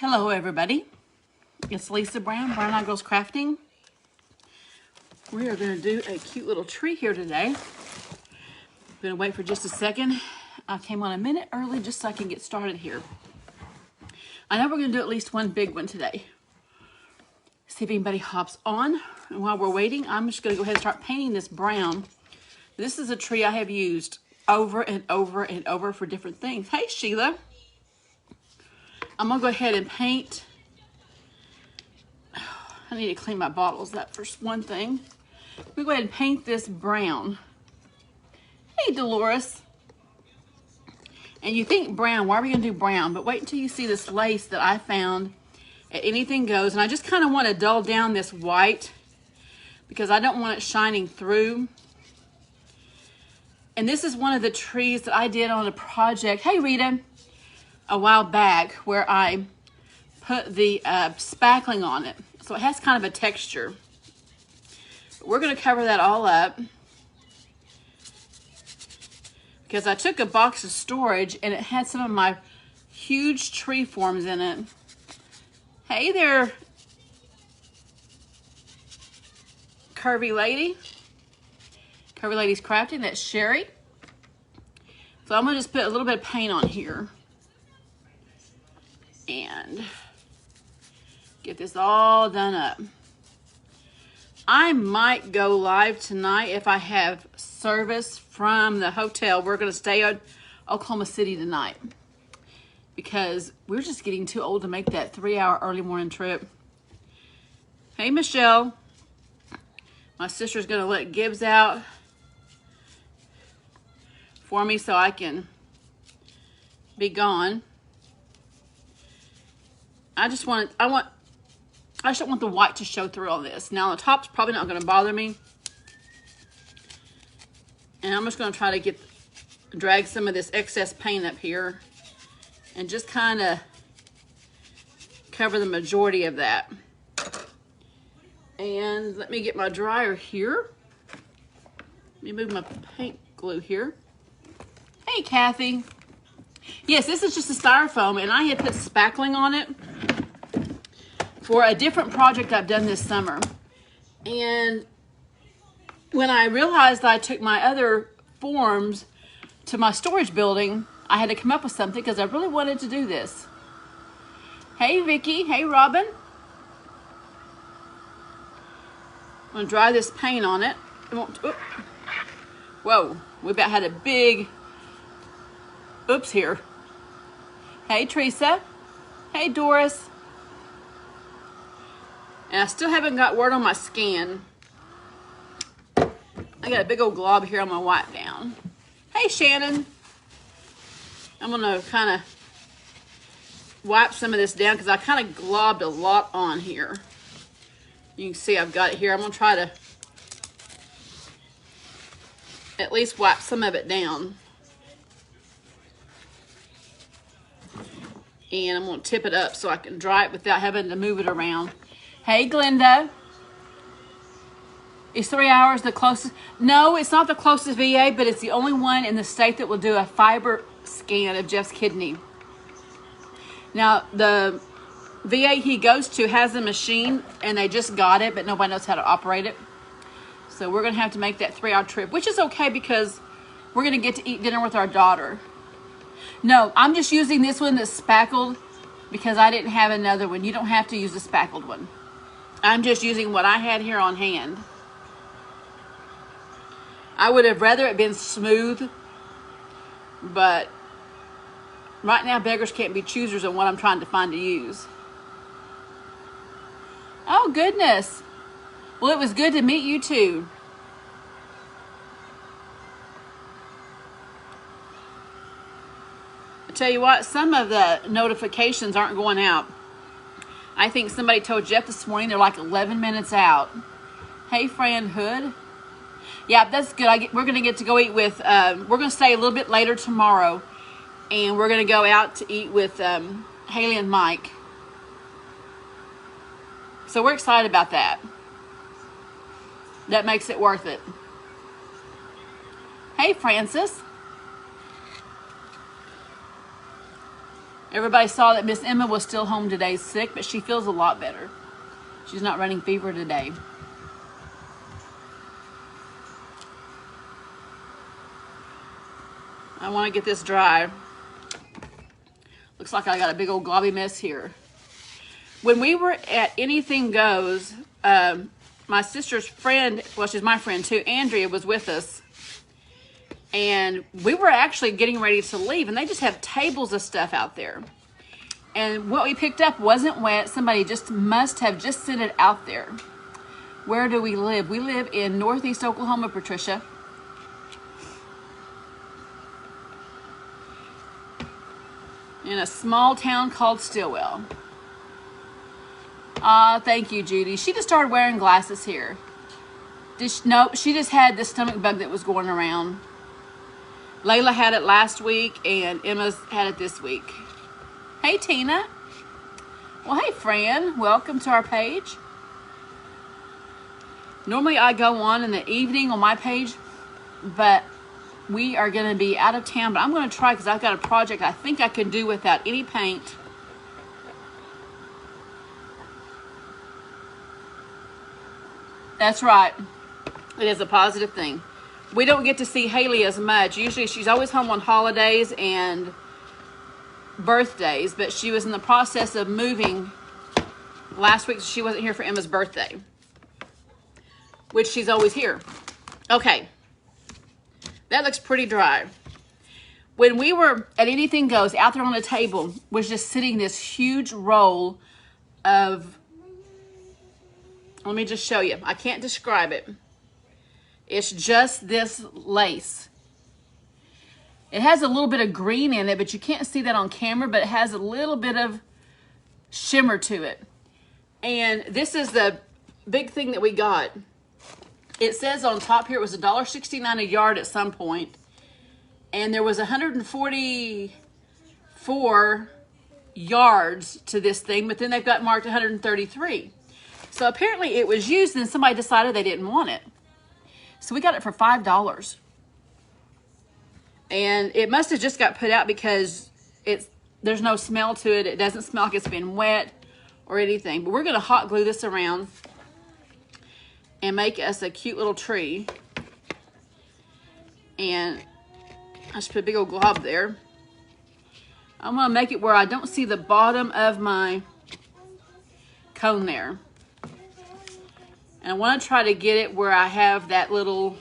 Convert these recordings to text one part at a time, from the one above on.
Hello everybody, it's Lisa Brown, Brown Eyed Girls Crafting. We are going to do a cute little tree here today. I'm going to wait for just a second. I came on a minute early just so I can get started here. I know we're going to do at least one big one today. See if anybody hops on. And while we're waiting, I'm just going to go ahead and start painting this brown. This is a tree I have used over and over and over for different things. Hey Sheila. I'm going to go ahead and paint. I need to clean my bottles, that for one thing. I'm going to go ahead and paint this brown. Hey Dolores. And you think brown, why are we going to do brown? But wait until you see this lace that I found at Anything Goes. And I just kind of want to dull down this white because I don't want it shining through. And this is one of the trees that I did on a project. Hey Rita. A while back where I put the spackling on it. So it has kind of a texture. But we're going to cover that all up. Because I took a box of storage and it had some of my huge tree forms in it. Hey there, Curvy Lady. Curvy Lady's Crafting, that's Sherry. So I'm going to just put a little bit of paint on here. And get this all done up. I might go live tonight if I have service from the hotel. We're going to stay at Oklahoma City tonight because we're just getting too old to make that 3-hour early morning trip. Hey Michelle, my sister's going to let Gibbs out for me so I can be gone. I just don't want the white to show through on this. Now the top's probably not going to bother me. And I'm just going to try to drag some of this excess paint up here and just kind of cover the majority of that. And let me get my dryer here. Let me move my paint glue here. Hey Kathy. Yes, this is just a styrofoam and I had put spackling on it for a different project I've done this summer. And when I realized that I took my other forms to my storage building, I had to come up with something because I really wanted to do this. Hey Vicky, hey Robin. I'm gonna dry this paint on it. Whoa, we about had a big oops here. Hey Teresa, hey Doris. And I still haven't got word on my scan. I got a big old glob here on my wipe down. Hey Shannon. I'm gonna kind of wipe some of this down because I kind of globbed a lot on here. You can see I've got it here. I'm gonna try to at least wipe some of it down. And I'm gonna tip it up so I can dry it without having to move it around. Hey, Glenda. Is 3 hours the closest? No, it's not the closest VA, but it's the only one in the state that will do a fiber scan of Jeff's kidney. Now, the VA he goes to has a machine, and they just got it, but nobody knows how to operate it. So we're going to have to make that 3-hour trip, which is okay because we're going to get to eat dinner with our daughter. No, I'm just using this one that's spackled because I didn't have another one. You don't have to use the spackled one. I'm just using what I had here on hand. I would have rather it been smooth, but right now beggars can't be choosers on what I'm trying to find to use. Oh goodness. Well, it was good to meet you too. I tell you what, some of the notifications aren't going out. I think somebody told Jeff this morning they're like 11 minutes out. Hey, Fran Hood. Yeah, that's good. We're going to get to go eat with, we're going to stay a little bit later tomorrow. And we're going to go out to eat with Haley and Mike. So we're excited about that. That makes it worth it. Hey, Francis. Everybody saw that Miss Emma was still home today sick, but she feels a lot better. She's not running fever today. I want to get this dry. Looks like I got a big old globby mess here. When we were at Anything Goes, my sister's friend, well, she's my friend too, Andrea, was with us. And we were actually getting ready to leave, and they just have tables of stuff out there. And what we picked up wasn't wet. Somebody just must have just sent it out there. Where do we live? We live in Northeast Oklahoma, Patricia. In a small town called Stillwell. Thank you, Judy. She just started wearing glasses here. Nope, she just had the stomach bug that was going around. Layla had it last week, and Emma's had it this week. Hey, Tina. Well, hey, Fran. Welcome to our page. Normally, I go on in the evening on my page, but we are going to be out of town. But I'm going to try because I've got a project I think I can do without any paint. That's right. It is a positive thing. We don't get to see Haley as much. Usually she's always home on holidays and birthdays, but she was in the process of moving last week, so she wasn't here for Emma's birthday, which she's always here. Okay. That looks pretty dry. When we were at Anything Goes, out there on the table was just sitting this huge roll of, let me just show you. I can't describe it. It's just this lace. It has a little bit of green in it, but you can't see that on camera, but it has a little bit of shimmer to it. And this is the big thing that we got. It says on top here it was $1.69 a yard at some point. And there was 144 yards to this thing, but then they've got marked 133. So apparently it was used and somebody decided they didn't want it. So we got it for $5. And it must have just got put out because there's no smell to it. It doesn't smell like it's been wet or anything. But we're going to hot glue this around and make us a cute little tree. And I just put a big old glob there. I'm going to make it where I don't see the bottom of my cone there. And I want to try to get it where I have that little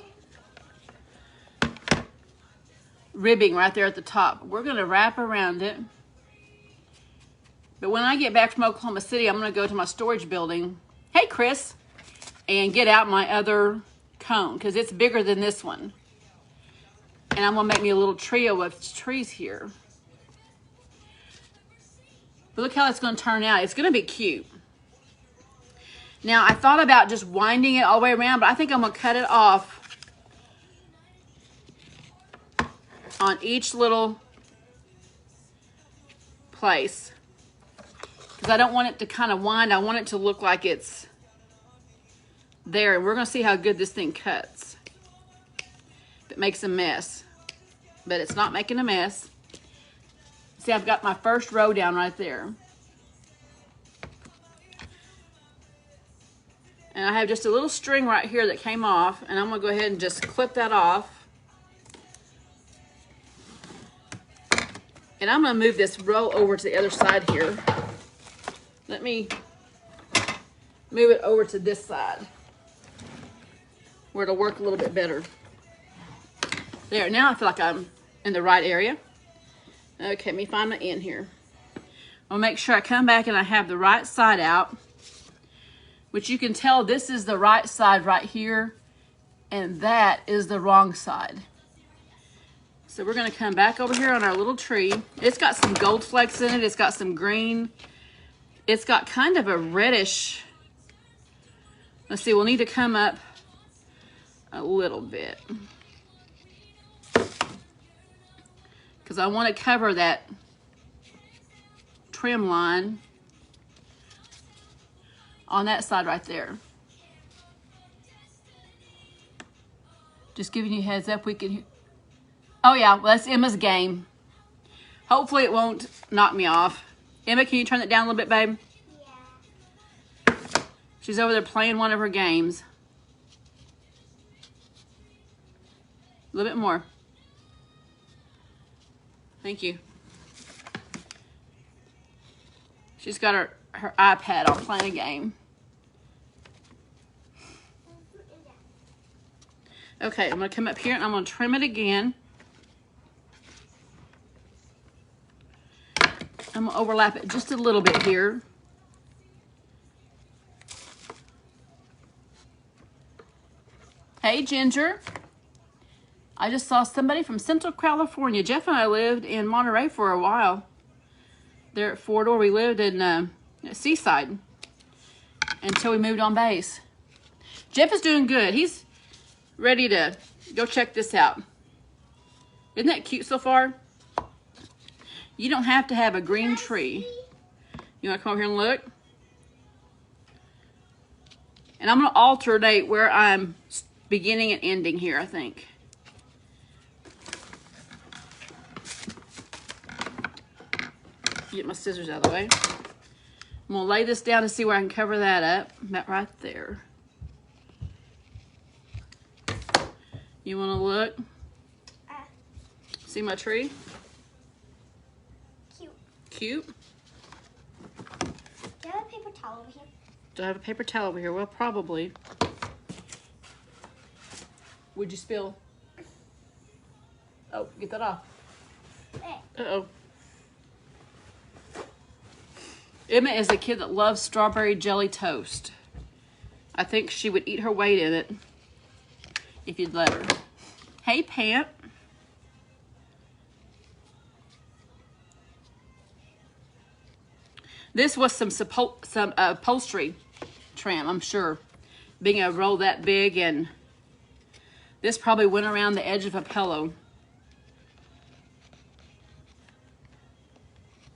ribbing right there at the top. We're going to wrap around it. But when I get back from Oklahoma City, I'm going to go to my storage building. Hey, Chris. And get out my other cone because it's bigger than this one. And I'm going to make me a little trio of trees here. But look how it's going to turn out. It's going to be cute. Now, I thought about just winding it all the way around, but I think I'm going to cut it off on each little place. Because I don't want it to kind of wind. I want it to look like it's there. And we're going to see how good this thing cuts. If it makes a mess. But it's not making a mess. See, I've got my first row down right there. And I have just a little string right here that came off. And I'm going to go ahead and just clip that off. And I'm going to move this row over to the other side here. Let me move it over to this side where it'll work a little bit better. There, now I feel like I'm in the right area. Okay, let me find my end here. I'll make sure I come back and I have the right side out, which you can tell this is the right side right here, and that is the wrong side. So we're gonna come back over here on our little tree. It's got some gold flecks in it. It's got some green. It's got kind of a reddish. Let's see, we'll need to come up a little bit. Because I want to cover that trim line on that side right there. Just giving you a heads up, we can... Oh yeah, well, that's Emma's game. Hopefully it won't knock me off. Emma, can you turn that down a little bit, babe? Yeah. She's over there playing one of her games. A little bit more. Thank you. She's got her iPad on playing a game. Okay, I'm going to come up here and I'm going to trim it again. I'm going to overlap it just a little bit here. Hey, Ginger. I just saw somebody from Central California. Jeff and I lived in Monterey for a while. There at Fort Ord, we lived in at Seaside until we moved on base. Jeff is doing good. He's ready to go check this out. Isn't that cute so far? You don't have to have a green tree. You want to come over here and look? And I'm going to alternate where I'm beginning and ending here, I think. Get my scissors out of the way. I'm going to lay this down to see where I can cover that up. About right there. You want to look? See my tree? Cute. Cute? Do you have a paper towel over here? Do I have a paper towel over here? Well, probably. Would you spill? Oh, get that off. Uh-oh. Emma is a kid that loves strawberry jelly toast. I think she would eat her weight in it if you'd let her. Hey, Pant. This was some upholstery trim, I'm sure. Being a roll that big, and this probably went around the edge of a pillow.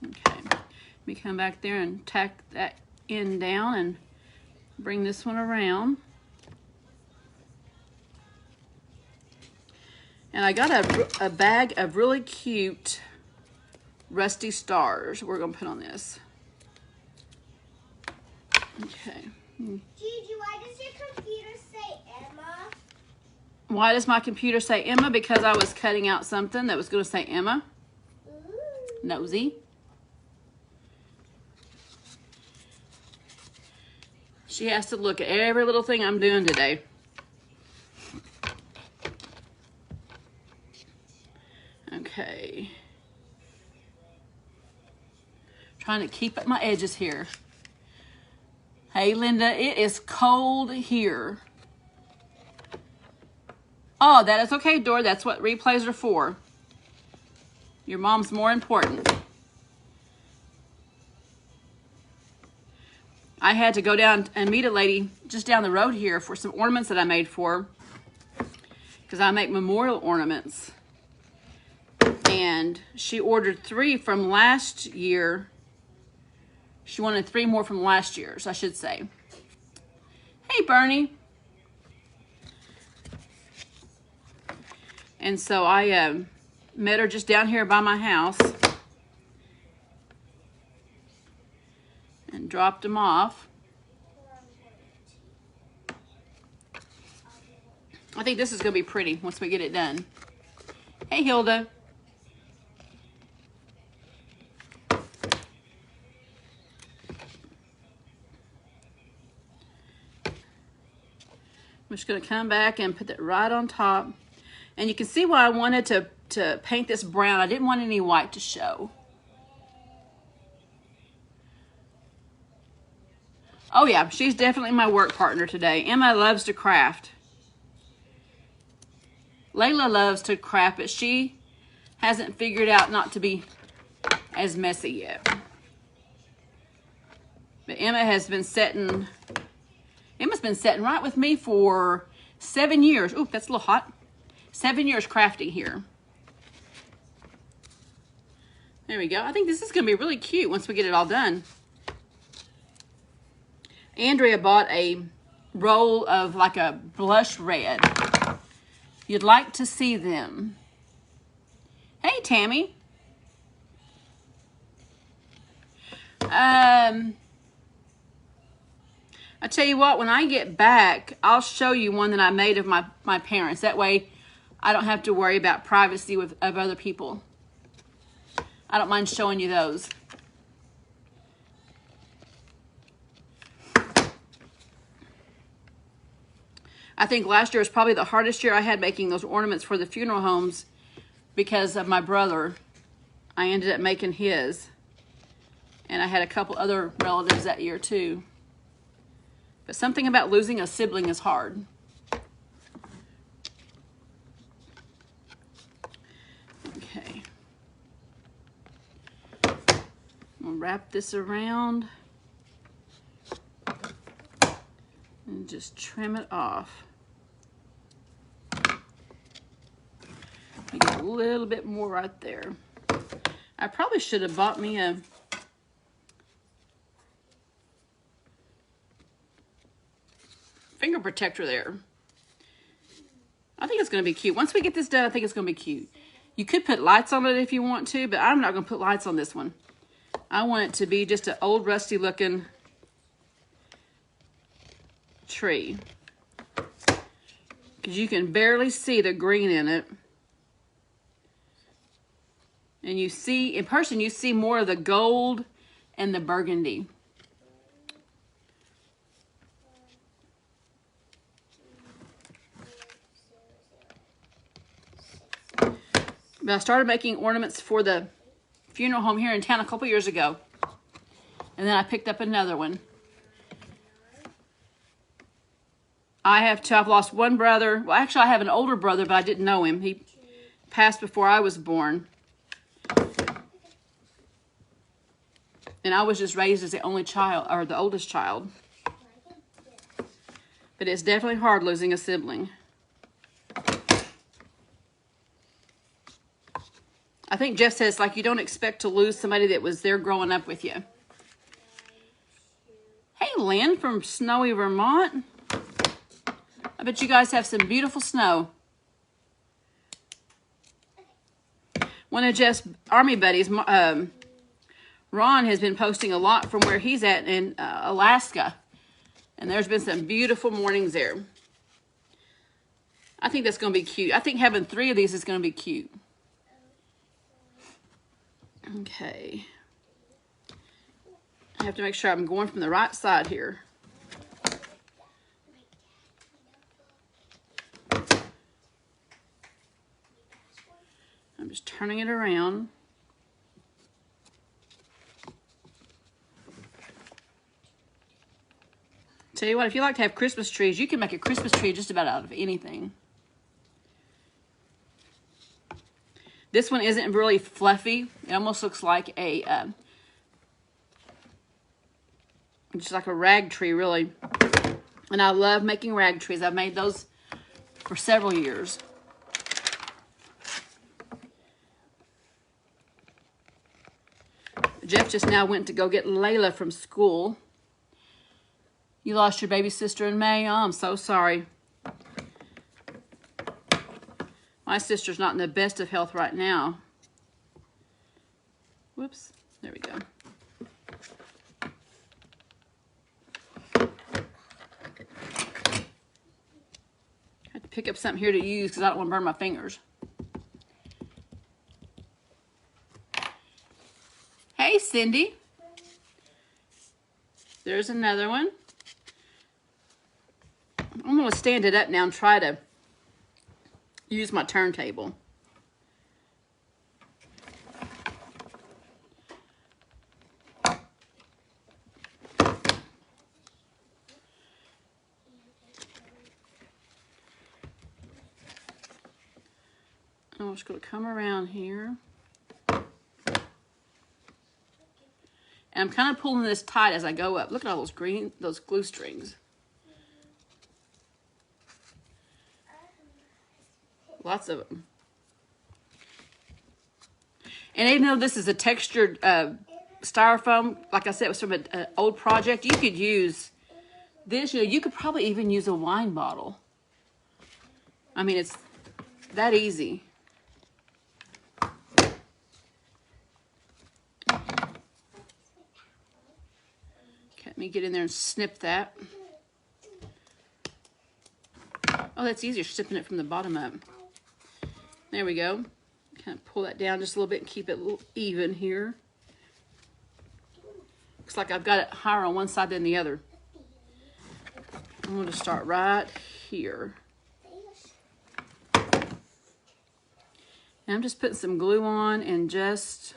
Okay, let me come back there and tack that end down and bring this one around. And I got a bag of really cute rusty stars we're gonna put on this. Okay. Gigi, why does your computer say Emma? Why does my computer say Emma? Because I was cutting out something that was going to say Emma. Ooh. Nosy. She has to look at every little thing I'm doing today. Okay. Trying to keep up my edges here. Hey, Linda, it is cold here. Oh, that is okay, Dora. That's what replays are for. Your mom's more important. I had to go down and meet a lady just down the road here for some ornaments that I made for her, because I make memorial ornaments. And she ordered 3 from last year. She wanted 3 more from last year's, I should say. Hey, Bernie. And so I met her just down here by my house and dropped them off. I think this is going to be pretty once we get it done. Hey, Hilda. I'm just going to come back and put that right on top. And you can see why I wanted to paint this brown. I didn't want any white to show. Oh yeah, she's definitely my work partner today. Emma loves to craft. Layla loves to craft, but she hasn't figured out not to be as messy yet. But Emma's been setting right with me for 7 years. Ooh, that's a little hot. 7 years crafting here. There we go. I think this is going to be really cute once we get it all done. Andrea bought a roll of like a blush red. You'd like to see them. Hey, Tammy. I tell you what, when I get back, I'll show you one that I made of my parents. That way I don't have to worry about privacy of other people. I don't mind showing you those. I think last year was probably the hardest year I had making those ornaments for the funeral homes because of my brother. I ended up making his. And I had a couple other relatives that year too. But something about losing a sibling is hard. Okay. I'm gonna wrap this around and just trim it off. You get a little bit more right there. I probably should have bought me a finger protector there. I think it's going to be cute. Once we get this done, I think it's going to be cute. You could put lights on it if you want to, but I'm not going to put lights on this one. I want it to be just an old rusty looking tree. Because you can barely see the green in it. And you see, in person, you see more of the gold and the burgundy. But I started making ornaments for the funeral home here in town a couple years ago. And then I picked up another one. I've lost one brother. Well, actually, I have an older brother, but I didn't know him. He passed before I was born. And I was just raised as the only child, or the oldest child. But it's definitely hard losing a sibling. I think Jeff says, like, you don't expect to lose somebody that was there growing up with you. Hey, Lynn from snowy Vermont. I bet you guys have some beautiful snow. One of Jeff's army buddies, Ron, has been posting a lot from where he's at in Alaska. And there's been some beautiful mornings there. I think that's going to be cute. I think having 3 of these is going to be cute. Okay. I have to make sure I'm going from the right side here. I'm just turning it around. Tell you what, if you like to have Christmas trees, you can make a Christmas tree just about out of anything. This one isn't really fluffy. It almost looks like a, just like a rag tree, really. And I love making rag trees. I've made those for several years. Jeff just now went to go get Layla from school. You lost your baby sister in May? Oh, I'm so sorry. My sister's not in the best of health right now. Whoops. There we go. I have to pick up something here to use because I don't want to burn my fingers. Hey, Cindy. There's another one. I'm going to stand it up now and try to use my turntable. I'm just going to come around here. And I'm kind of pulling this tight as I go up. Look at all those glue strings. Lots of them. And even though this is a textured styrofoam, like I said, it was from an old project, you could use this. You know, you could probably even use a wine bottle. I mean, it's that easy. Let me get in there and snip that. Oh, that's easier, snipping it from the bottom up. There we go. Kind of pull that down just a little bit and keep it a little even here. Looks like I've got it higher on one side than the other. I'm going to start right here. And I'm just putting some glue on and just...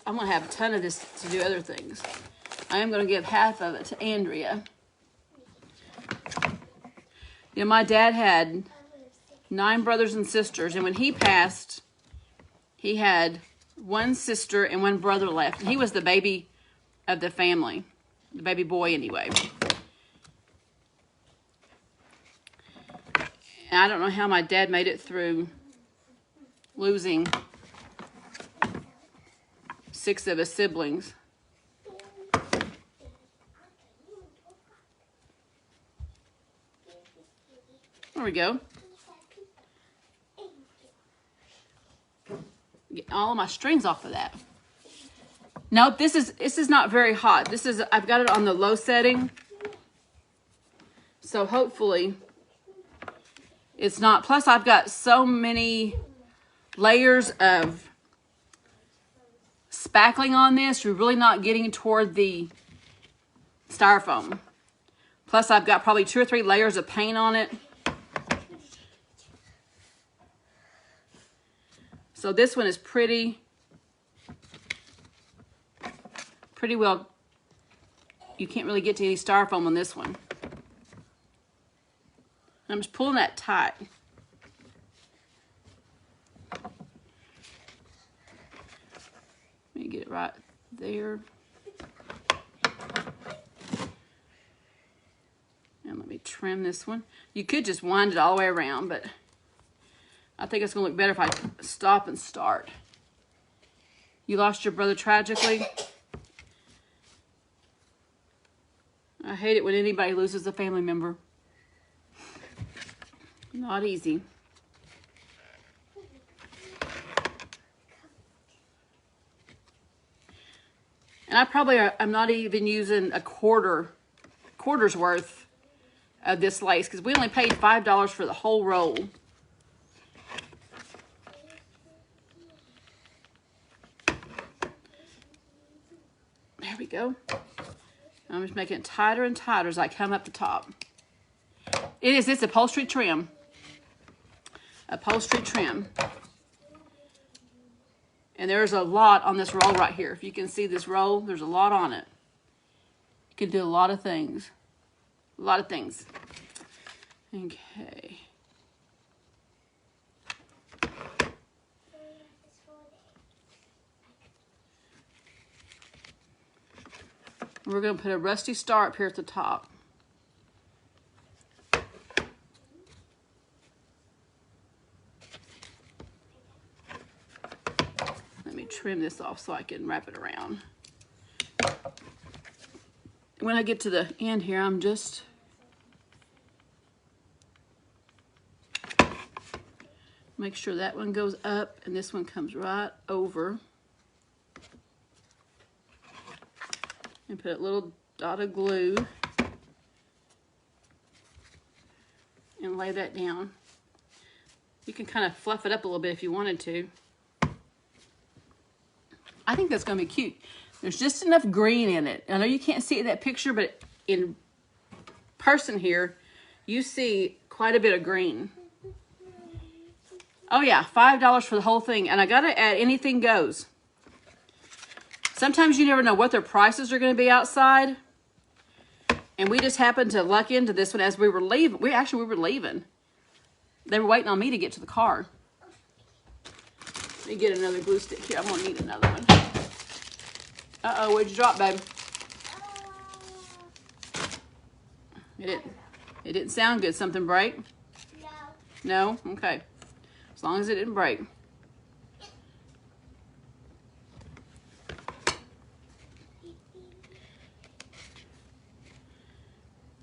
I'm going to have a ton of this to do other things. I am going to give half of it to Andrea. You know, my dad had 9 brothers and sisters, and when he passed, he had 1 sister and 1 brother left. And he was the baby of the family, the baby boy anyway. And I don't know how my dad made it through losing 6 of his siblings. There we go. Get all of my strings off of that. Nope, this is not very hot. I've got it on the low setting. So hopefully it's not. Plus I've got so many layers of spackling on this. You're really not getting toward the styrofoam. Plus I've got probably 2 or 3 layers of paint on it. So this one is pretty well, you can't really get to any styrofoam on this one. I'm just pulling that tight. Let me get it right there. And let me trim this one. You could just wind it all the way around, but I think it's going to look better if I stop and start. You lost your brother tragically. I hate it when anybody loses a family member. Not easy. And I'm not even using a quarter's worth of this lace because we only paid $5 for the whole roll. There we go. I'm just making it tighter and tighter as I come up the top. It's upholstery trim. Upholstery trim. And there's a lot on this roll right here. If you can see this roll, there's a lot on it. You can do a lot of things. A lot of things. Okay. We're going to put a rusty star up here at the top. Let me trim this off so I can wrap it around. When I get to the end here, I'm just make sure that one goes up and this one comes right over. And put a little dot of glue and lay that down. You can kind of fluff it up a little bit if you wanted to. I think that's going to be cute. There's just enough green in it. I know you can't see it in that picture, but in person here, you see quite a bit of green. Oh yeah, $5 for the whole thing. And I got to add anything goes. Sometimes you never know what their prices are going to be outside. And we just happened to luck into this one as we were leaving. We were leaving. They were waiting on me to get to the car. Let me get another glue stick here. I'm going to need another one. Uh-oh, where'd you drop, babe? It didn't sound good. Something break? No? No? Okay. As long as it didn't break.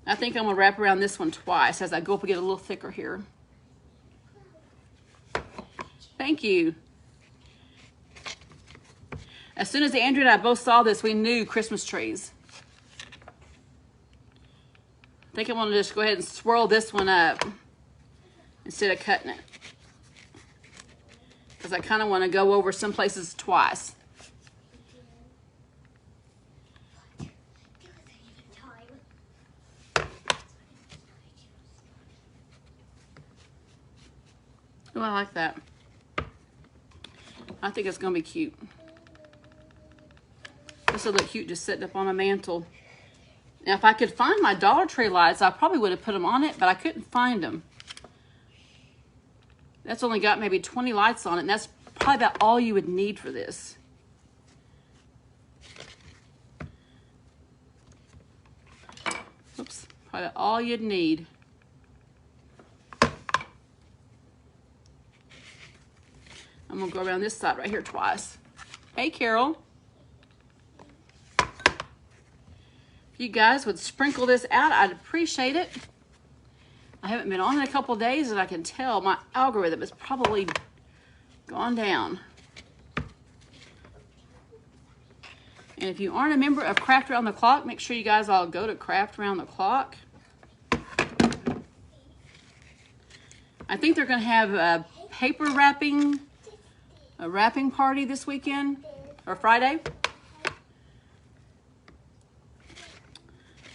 I think I'm going to wrap around this one twice as I go up and get a little thicker here. Thank you. As soon as Andrew and I both saw this, we knew Christmas trees. I think I want to just go ahead and swirl this one up instead of cutting it. Because I kind of want to go over some places twice. Oh, I like that. I think it's going to be cute. This will look cute just sitting up on a mantle. Now, if I could find my Dollar Tree lights, I probably would have put them on it, but I couldn't find them. That's only got maybe 20 lights on it, and that's probably about all you would need for this. Oops, probably about all you'd need. I'm gonna go around this side right here twice. Hey, Carol. If you guys would sprinkle this out, I'd appreciate it. I haven't been on in a couple of days, and I can tell my algorithm is probably gone down. And if you aren't a member of Craft Around the Clock, make sure you guys all go to Craft Around the Clock. I think they're gonna have a paper wrapping, a wrapping party this weekend, or Friday.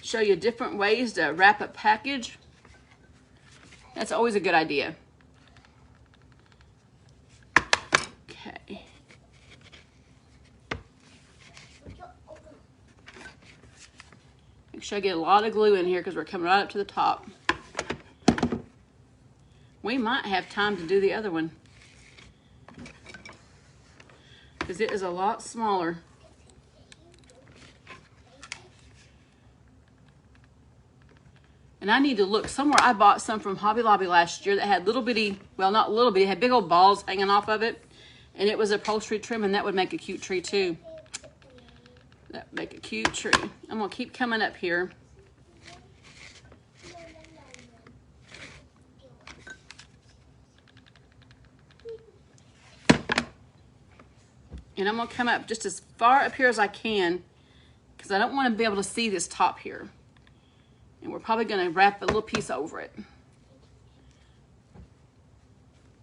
Show you different ways to wrap a package. That's always a good idea. Okay. Make sure I get a lot of glue in here because we're coming right up to the top. We might have time to do the other one, because it is a lot smaller. And I need to look somewhere. I bought some from Hobby Lobby last year that had little bitty, well, not little bitty, had big old balls hanging off of it. And it was upholstery trim, and that would make a cute tree too. That would make a cute tree. I'm gonna keep coming up here. And I'm gonna come up just as far up here as I can, because I don't want to be able to see this top here. And we're probably gonna wrap a little piece over it.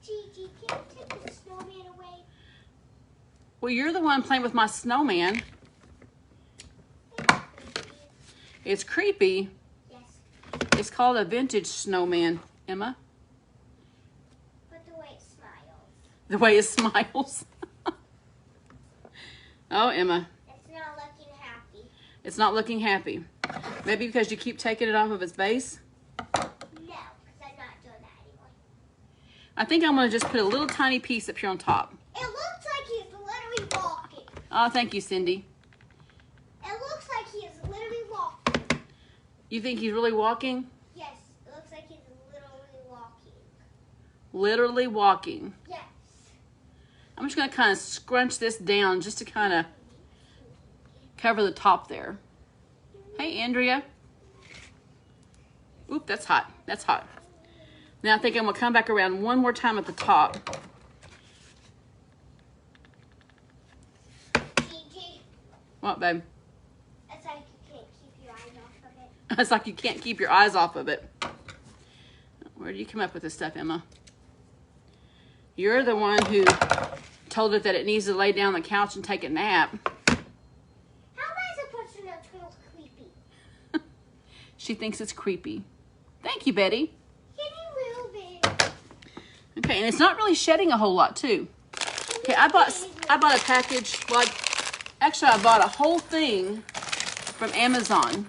Gigi, can you take the snowman away? Well, you're the one playing with my snowman. It's creepy. Yes. It's called a vintage snowman, Emma. But the way it smiles. The way it smiles. Oh, Emma. It's not looking happy. It's not looking happy. Maybe because you keep taking it off of its base? No, because I'm not doing that anymore. I think I'm going to just put a little tiny piece up here on top. It looks like he's literally walking. Oh, thank you, Cindy. It looks like he is literally walking. You think he's really walking? Yes, it looks like he's literally walking. Literally walking. Yes. I'm just going to kind of scrunch this down just to kind of cover the top there. Hey, Andrea. Oop, that's hot. That's hot. Now I think I'm going to come back around one more time at the top. Gigi, What, babe? it's like you can't keep your eyes off of it. It's like you can't keep your eyes off of it. Where do you come up with this stuff, Emma? You're the one who told it that it needs to lay down on the couch and take a nap. How am I supposed to know it's going to look creepy? She thinks it's creepy. Thank you, Betty. Getting real big. Okay, and it's not really shedding a whole lot, too. Okay, I bought a package. Well, actually, I bought a whole thing from Amazon.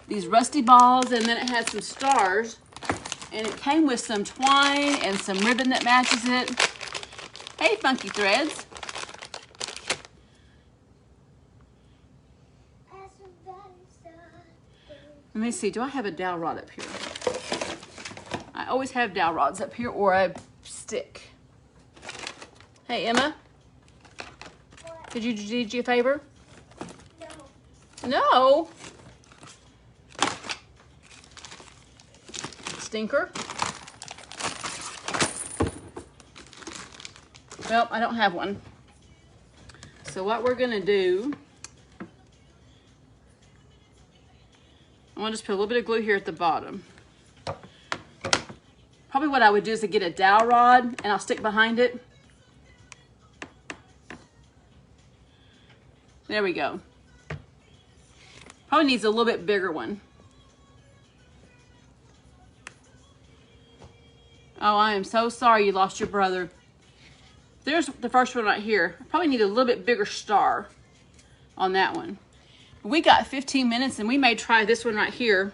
These rusty balls, and then it had some stars. And it came with some twine and some ribbon that matches it. Hey, Funky Threads. Let me see, do I have a dowel rod up here? I always have dowel rods up here, or a stick. Hey, Emma. What? Did you a favor? No. No. Stinker. Well, I don't have one. So what we're gonna do, I'm gonna just put a little bit of glue here at the bottom. Probably what I would do is to get a dowel rod and I'll stick behind it. There we go. Probably needs a little bit bigger one. Oh, I am so sorry you lost your brother. There's the first one right here. I probably need a little bit bigger star on that one. We got 15 minutes and we may try this one right here.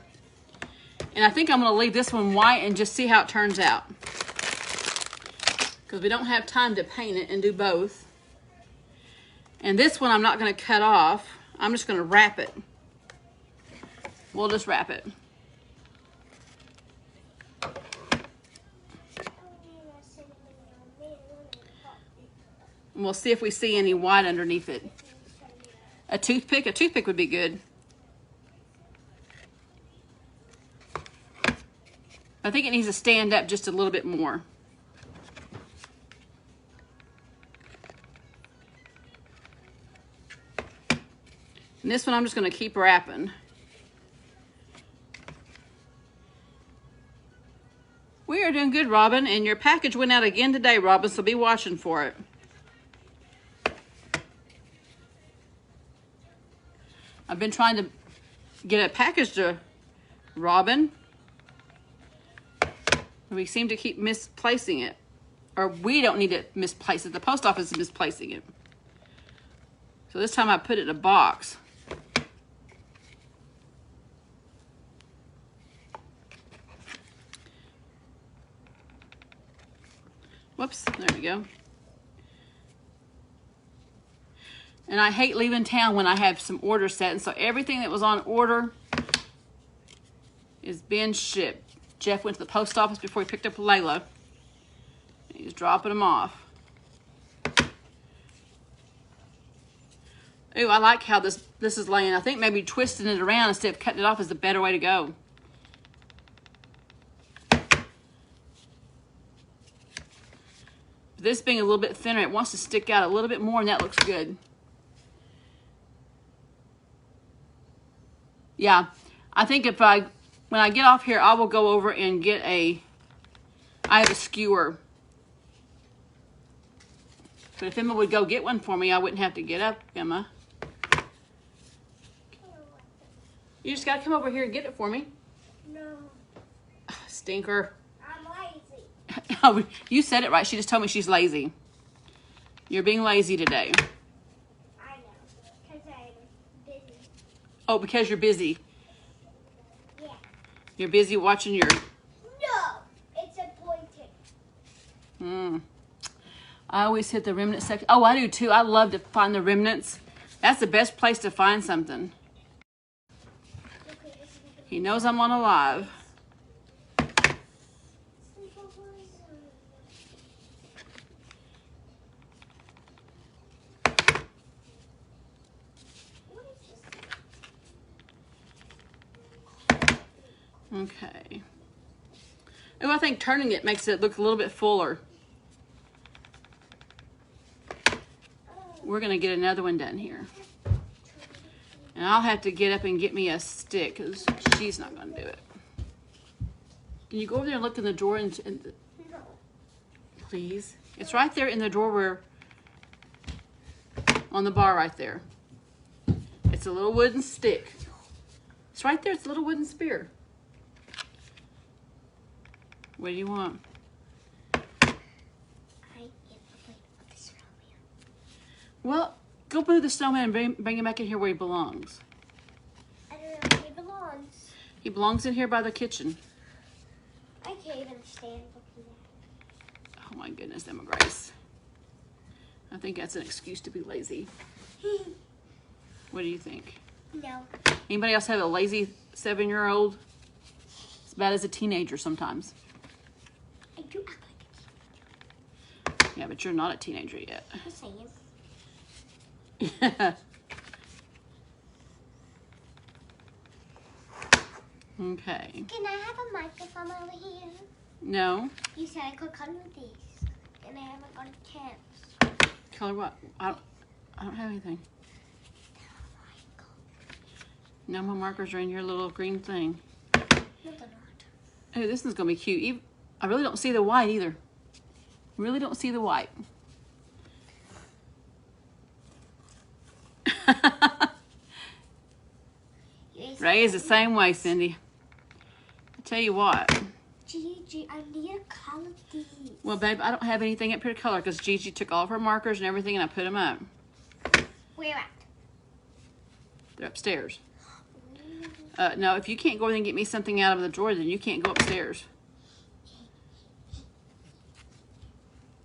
And I think I'm gonna leave this one white and just see how it turns out. Because we don't have time to paint it and do both. And this one I'm not gonna cut off. I'm just gonna wrap it. We'll just wrap it. And we'll see if we see any white underneath it. A toothpick would be good. I think it needs to stand up just a little bit more. And this one I'm just going to keep wrapping. We are doing good, Robin, and your package went out again today, Robin, so be watching for it. I've been trying to get a package to Robin. We seem to keep misplacing it. Or we don't need to misplace it. The post office is misplacing it. So this time I put it in a box. Whoops, there we go. And I hate leaving town when I have some orders set. And so everything that was on order is being shipped. Jeff went to the post office before he picked up Layla. He's dropping them off. Ooh, I like how this is laying. I think maybe twisting it around instead of cutting it off is the better way to go. This being a little bit thinner, it wants to stick out a little bit more, and that looks good. Yeah, I think when I get off here, I will go over and get I have a skewer. But if Emma would go get one for me, I wouldn't have to get up, Emma. You just gotta come over here and get it for me. No. Stinker. I'm lazy. Oh, you said it right. She just told me she's lazy. You're being lazy today. I know. Because I'm busy. Oh, because you're busy. Yeah. You're busy watching your... No! It's appointed. I always hit the remnant section. Oh, I do too. I love to find the remnants. That's the best place to find something. He knows I'm on a live. Okay. Oh, I think turning it makes it look a little bit fuller. We're going to get another one done here. And I'll have to get up and get me a stick because she's not going to do it. Can you go over there and look in the drawer and please? It's right there in the drawer where, on the bar right there. It's a little wooden stick. It's right there. It's a little wooden spear. What do you want? Well, go move the snowman and bring him back in here where he belongs. I don't know where he belongs. He belongs in here by the kitchen. I can't even stand looking at Oh my goodness, Emma Grace. I think that's an excuse to be lazy. What do you think? No. Anybody else have a lazy 7-year-old? It's bad as a teenager sometimes. I do act like Yeah, but you're not a teenager yet. Yes, I am. Okay. Can I have a microphone over here? No. You said I could color these. And I haven't got a chance. Color what? I I don't have anything. No, my markers are in your little green thing. No, they're not. Oh, this one's gonna be cute. I really don't see the white either. Really don't see the white. Ray is the same way, Cindy. I tell you what. Gigi, I need to color these. Well, babe, I don't have anything up here to color because Gigi took all of her markers and everything and I put them up. Where at? They're upstairs. No, if you can't go in and get me something out of the drawer, then you can't go upstairs.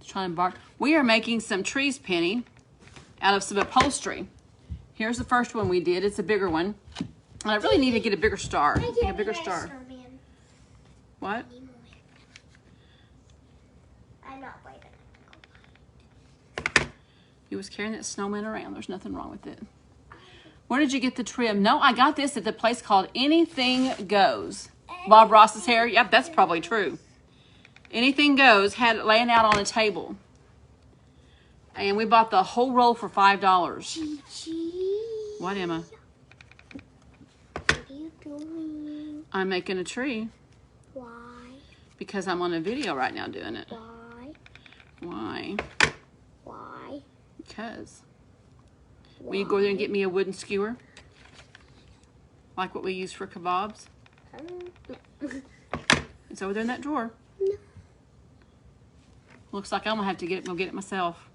Try and bark. We are making some trees, Penny, out of some upholstery. Here's the first one we did. It's a bigger one. And I really need to get a bigger star. A bigger star. What? I'm not waiting. He was carrying that snowman around. There's nothing wrong with it. Where did you get the trim? No, I got this at the place called Anything Goes. Bob Ross's hair? Yep, that's probably true. Anything Goes had it laying out on a table. And we bought the whole roll for $5. Gigi. What, Emma? What are you doing? I'm making a tree. Why? Because I'm on a video right now doing it. Why? Why? Why? Because. Will you go there and get me a wooden skewer? Like what we use for kebabs? It's over there in that drawer. No. Looks like I'm gonna have to go get it myself.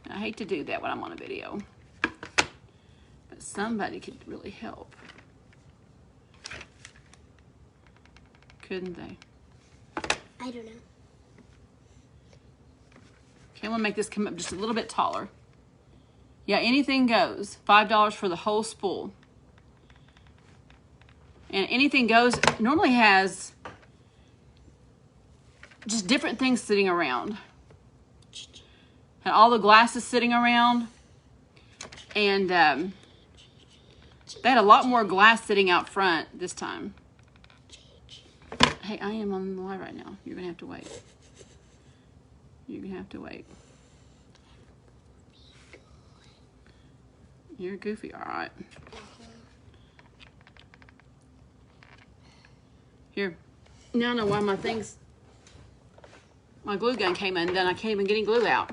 I hate to do that when I'm on a video. But somebody could really help. Couldn't they? I don't know. Okay, I'm gonna make this come up just a little bit taller. Yeah, Anything Goes. $5 for the whole spool. And Anything Goes normally has just different things sitting around. And all the glasses sitting around. And they had a lot more glass sitting out front this time. Hey, I am on the live right now. You're going to have to wait. You're going to have to wait. You're goofy, all right. Here. Now I know why my glue gun came in, then I can't even get glue out.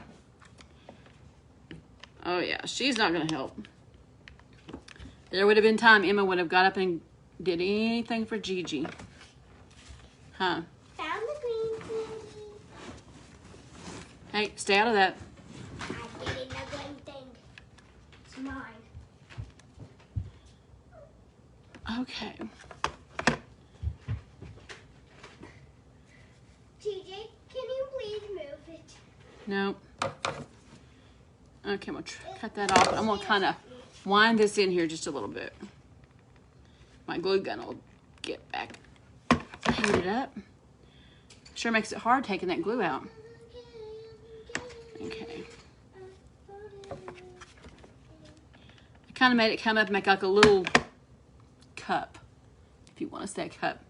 Oh yeah, she's not gonna help. There would have been time Emma would have got up and did anything for Gigi. Huh? Found the green candy. Hey, stay out of that. I'm getting the green thing. It's mine. Okay. TJ, can you please move it? No. Okay, I'm gonna cut that off. I'm gonna kind of wind this in here just a little bit. My glue gun will get back. Heat it up. Sure makes it hard taking that glue out. Okay. I kind of made it come up and make like a little cup, if you want to say a cup.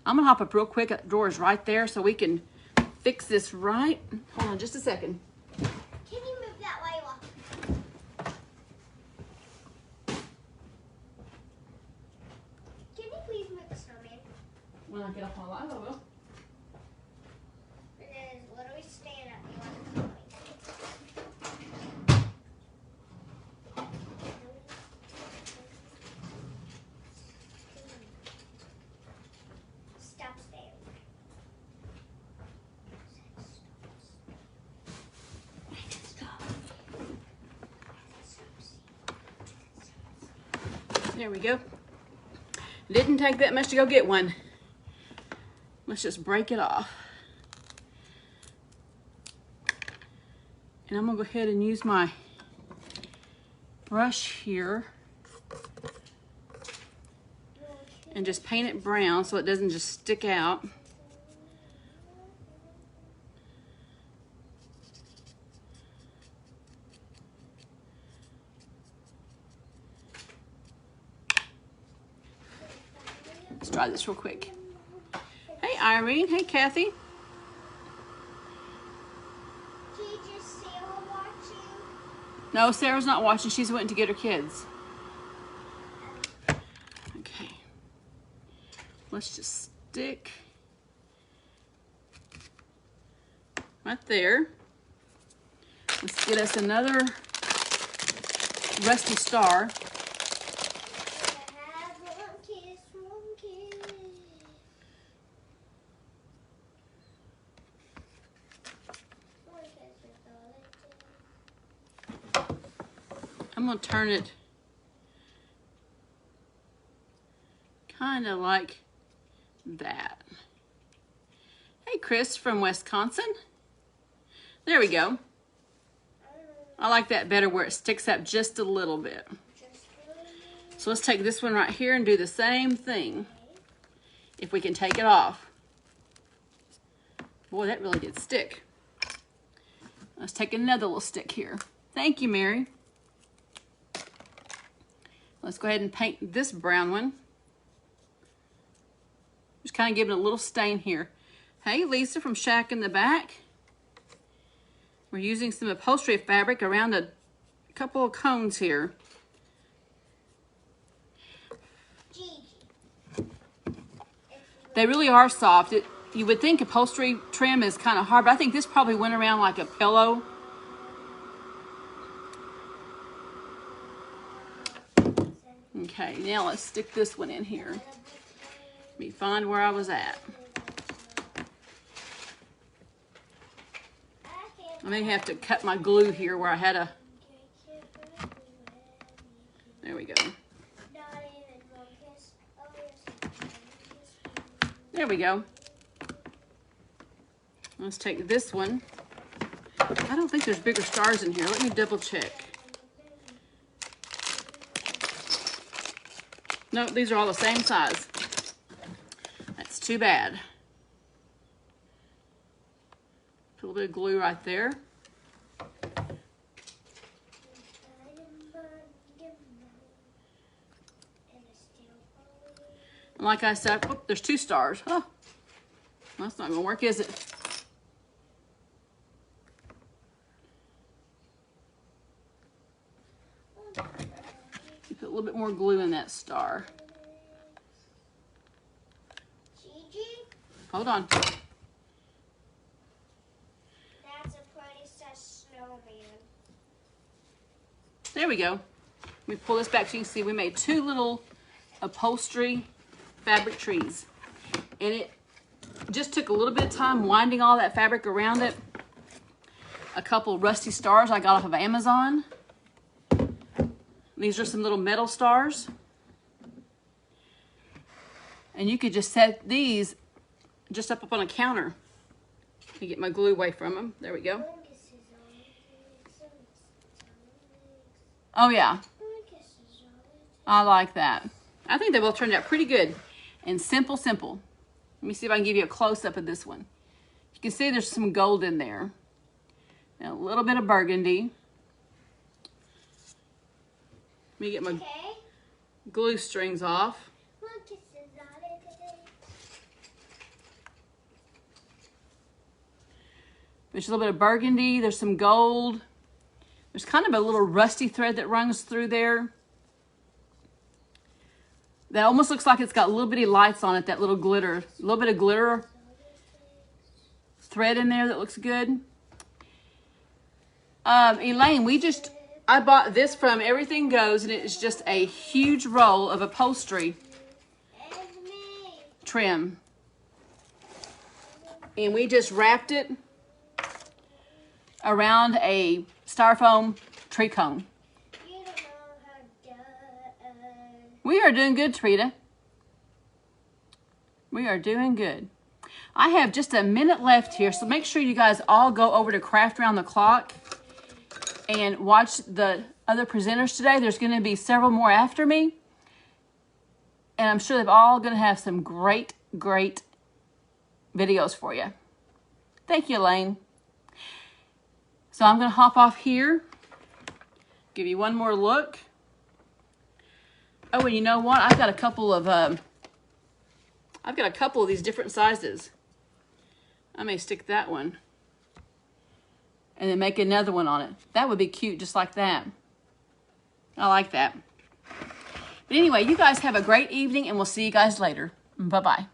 I'm gonna hop up real quick. That drawer is right there, so we can fix this right. Hold on just a second. Can you move that while you walk? Can you please move the snowman? When I get off my live, I will. It is literally staying up. You want to stop staying. There we go. Didn't take that much to go get one. Let's just break it off. And I'm gonna go ahead and use my brush here and just paint it brown so it doesn't just stick out. Let's try this real quick. Hey Irene, hey Kathy. No, Sarah's not watching. She's went to get her kids. Okay. Let's just stick right there. Let's get us another rusty star. I'm going to turn it kind of like that. Hey, Chris from Wisconsin. There we go. I like that better where it sticks up just a little bit. So let's take this one right here and do the same thing. If we can take it off. Boy, that really did stick. Let's take another little stick here. Thank you, Mary. Let's go ahead and paint this brown one. Just kind of giving it a little stain here. Hey, Lisa from Shack in the Back. We're using some upholstery fabric around a couple of cones here. They really are soft. You would think upholstery trim is kind of hard, but I think this probably went around like a pillow. Okay, now let's stick this one in here. Let me find where I was at. I may have to cut my glue here where I had a... There we go. There we go. Let's take this one. I don't think there's bigger stars in here. Let me double check. No, these are all the same size. That's too bad. Put a little bit of glue right there. And like I said, oh, there's 2 stars. Oh, that's not gonna work, is it? You put a little bit more glue in that star. Hold on. That's a pretty size snowman. There we go. Let me pull this back so you can see we made 2 little upholstery fabric trees. And it just took a little bit of time winding all that fabric around it. A couple rusty stars I got off of Amazon. These are some little metal stars. And you could just set these just up on a counter. Let me get my glue away from them. There we go. Oh yeah. I like that. I think they both turned out pretty good. And simple, simple. Let me see if I can give you a close-up of this one. You can see there's some gold in there. And a little bit of burgundy. Let me get my glue strings off. There's a little bit of burgundy. There's some gold. There's kind of a little rusty thread that runs through there. That almost looks like it's got little bitty lights on it, that little glitter. A little bit of glitter thread in there that looks good. Elaine, I bought this from Everything Goes, and it's just a huge roll of upholstery trim. And we just wrapped it around a styrofoam tree cone. We are doing good, Trita. We are doing good. I have just a minute left here, so make sure you guys all go over to Craft Around the Clock and watch the other presenters today. There's going to be several more after me. And I'm sure they're all going to have some great, great videos for you. Thank you, Elaine. So I'm going to hop off here, give you one more look. Oh, and you know what? I've got a couple of these different sizes. I may stick that one and then make another one on it. That would be cute, just like that. I like that. But anyway, you guys have a great evening, and we'll see you guys later. Bye-bye.